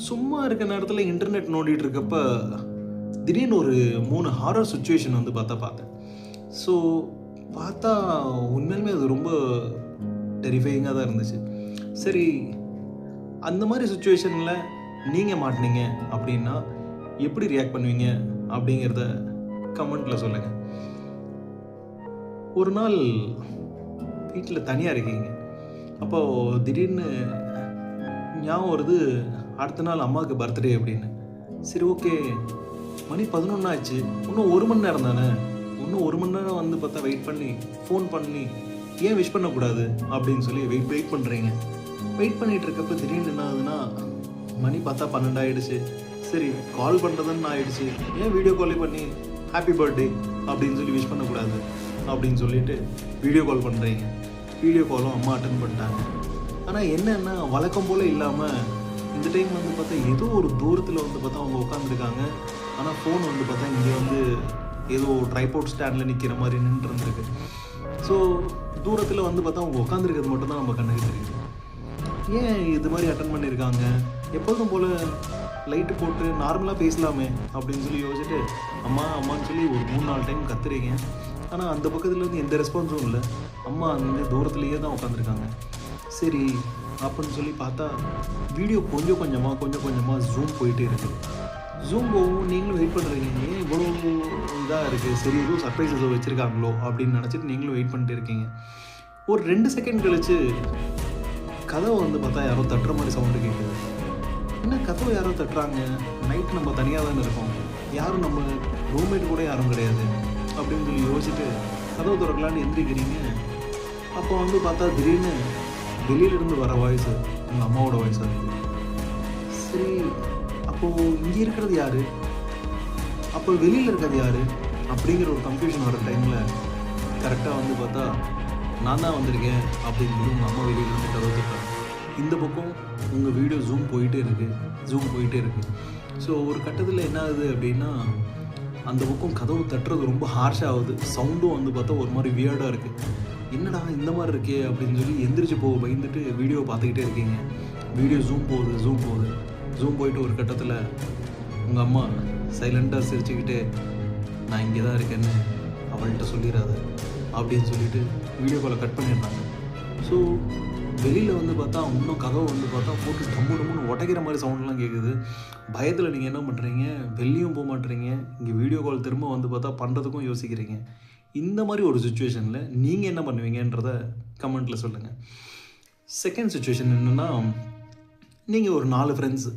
சும்மா இருக்க நேரத்தில் இன்டர்நெட் நோண்டிட்டு இருக்கப்ப திடீர்னு ஒரு 3 ஹாரர் சுச்சுவேஷன் வந்து பார்த்தேன். ஸோ பார்த்தா உண்மையிலுமே அது ரொம்ப டெரிஃபையிங்காக தான் இருந்துச்சு. சரி, அந்த மாதிரி சுச்சுவேஷனில் நீங்கள் மாட்டினீங்க அப்படின்னா எப்படி ரியாக்ட் பண்ணுவீங்க அப்படிங்கிறத கமெண்ட்டில் சொல்லுங்கள். ஒரு நாள் வீட்டில் தனியாக இருக்கீங்க. அப்போது திடீர்னு ஞாபகம் வருது, அடுத்த நாள் அம்மாவுக்கு பர்த்டே அப்படின்னு. சரி, ஓகே, மணி 11 ஆச்சு, இன்னும் 1 மணி நேரம் தானே, இன்னும் 1 மணி நேரம் வந்து பார்த்தா வெயிட் பண்ணி ஃபோன் பண்ணி ஏன் விஷ் பண்ணக்கூடாது அப்படின்னு சொல்லி வெயிட் பண்ணுறீங்க. வெயிட் பண்ணிகிட்டு இருக்கப்போ திடீர்னு என்ன ஆகுதுன்னா, மணி பார்த்தா 12 ஆகிடுச்சு. சரி, கால் பண்ணுறதுன்னு ஆகிடுச்சு, ஏன் வீடியோ காலே பண்ணி ஹாப்பி பர்த்டே அப்படின்னு சொல்லி விஷ் பண்ணக்கூடாது அப்படின்னு சொல்லிட்டு வீடியோ கால் பண்ணுறீங்க. வீடியோ காலும் அம்மா அட்டன் பண்ணிட்டாங்க. ஆனால் என்னென்னா வழக்கம் போல் இல்லாமல் இந்த டைம் வந்து பார்த்தா ஏதோ ஒரு தூரத்தில் வந்து பார்த்தா அவங்க உட்காந்துருக்காங்க. ஆனால் ஃபோன் வந்து பார்த்தா இங்கே வந்து ஏதோ ட்ரைபோர்ட் ஸ்டாண்டில் நிற்கிற மாதிரி நின்றுருந்துருக்கு. ஸோ தூரத்தில் வந்து பார்த்தா அவங்க உட்காந்துருக்கிறது மட்டும் தான் நம்ம கண்ணுக்கு தெரியுது. ஏன் இது மாதிரி அட்டன் பண்ணியிருக்காங்க, எப்போதும் போல் லைட்டு போட்டு நார்மலாக பேசலாமே அப்படின்னு சொல்லி யோசிச்சுட்டு அம்மான்னு சொல்லி ஒரு 3-4 டைம் கத்துறீங்க. ஆனால் அந்த பக்கத்துலேருந்து எந்த ரெஸ்பான்ஸும் இல்லை. அம்மா அந்த தூரத்துலேயே தான் உட்காந்துருக்காங்க. சரி அப்படின்னு சொல்லி பார்த்தா வீடியோ கொஞ்சம் கொஞ்சமாக ஜூம் போயிட்டே இருக்குது. ஜூம் போகும், நீங்களும் வெயிட் பண்ணுறீங்க, ஏன் இவ்வளோ இதாக இருக்குது, சரி ஏதோ சர்ப்ரைஸ் ஏதோ வச்சுருக்காங்களோ அப்படின்னு நினச்சிட்டு நீங்களும் வெயிட் பண்ணிட்டு இருக்கீங்க. ஒரு 2 செகண்ட் கழிச்சு கதவை வந்து பார்த்தா யாரோ தட்டுற மாதிரி சவுண்டு கேட்குது. என்ன கதவை யாரோ தட்டுறாங்க, நைட் நம்ம தனியாக தானே இருக்கோம், யாரும் நம்ம ரூம்மேட் கூட யாரும் கிடையாது அப்படின்னு சொல்லி யோசிச்சுட்டு கதவை திறக்கலான்னு எந்திரிக்கிறீங்க. அப்போ வந்து பார்த்தா திடீர்னு வெளியிலேருந்து வர வாய்ஸ் உங்கள் அம்மாவோட வாய்ஸாக இருக்குது. சரி, அப்போது இங்கே இருக்கிறது யார், அப்போ வெளியில் இருக்கிறது யார் அப்படிங்கிற ஒரு கன்ஃபியூஷன் வர டைமில் கரெக்டாக வந்து பார்த்தா நான் தான் வந்திருக்கேன் அப்படின்னு சொல்லி உங்கள் அம்மா வெளியிலேருந்து கதவு தட்டுறாங்க. இந்த பக்கம் உங்கள் வீடியோ ஜூம் போயிட்டே இருக்குது. ஸோ ஒரு கட்டத்தில் என்ன ஆகுது அப்படின்னா, அந்த பக்கம் கதவு தட்டுறது ரொம்ப ஹார்ஷாகுது, சவுண்டும் வந்து பார்த்தா ஒரு மாதிரி வியர்டாக இருக்குது. என்னடா இந்த மாதிரி இருக்கே அப்படின்னு சொல்லி எந்திரிச்சு பயந்துட்டு வீடியோ பார்த்துக்கிட்டே இருக்கீங்க. வீடியோ ஜூம் போயிட்டு ஒரு கட்டத்தில் உங்கள் அம்மா சைலண்ட்டாக சிரிச்சுக்கிட்டு நான் இங்கே தான் இருக்கேன்னு அவள்கிட்ட சொல்லிடாத அப்படின்னு சொல்லிட்டு வீடியோ காலை கட் பண்ணிடுறாங்க. ஸோ வெளியில் வந்து பார்த்தா இன்னும் கதவை வந்து பார்த்தா போட்டு டம்முன்னு உடைக்கிற மாதிரி சவுண்ட்லாம் கேட்குது. பயத்தில் நீங்கள் என்ன பண்ணுறீங்க, வெளியும் போக மாட்டேறீங்க, இங்கே வீடியோ கால் திரும்ப வந்து பார்த்தா பண்ணுறதுக்கும் யோசிக்கிறீங்க. இந்த மாதிரி ஒரு சுச்சுவேஷனில் நீங்கள் என்ன பண்ணுவீங்கன்றத கமெண்ட்டில் சொல்லுங்கள். செகண்ட் சுச்சுவேஷன் என்னென்னா, நீங்கள் ஒரு 4 ஃப்ரெண்ட்ஸ்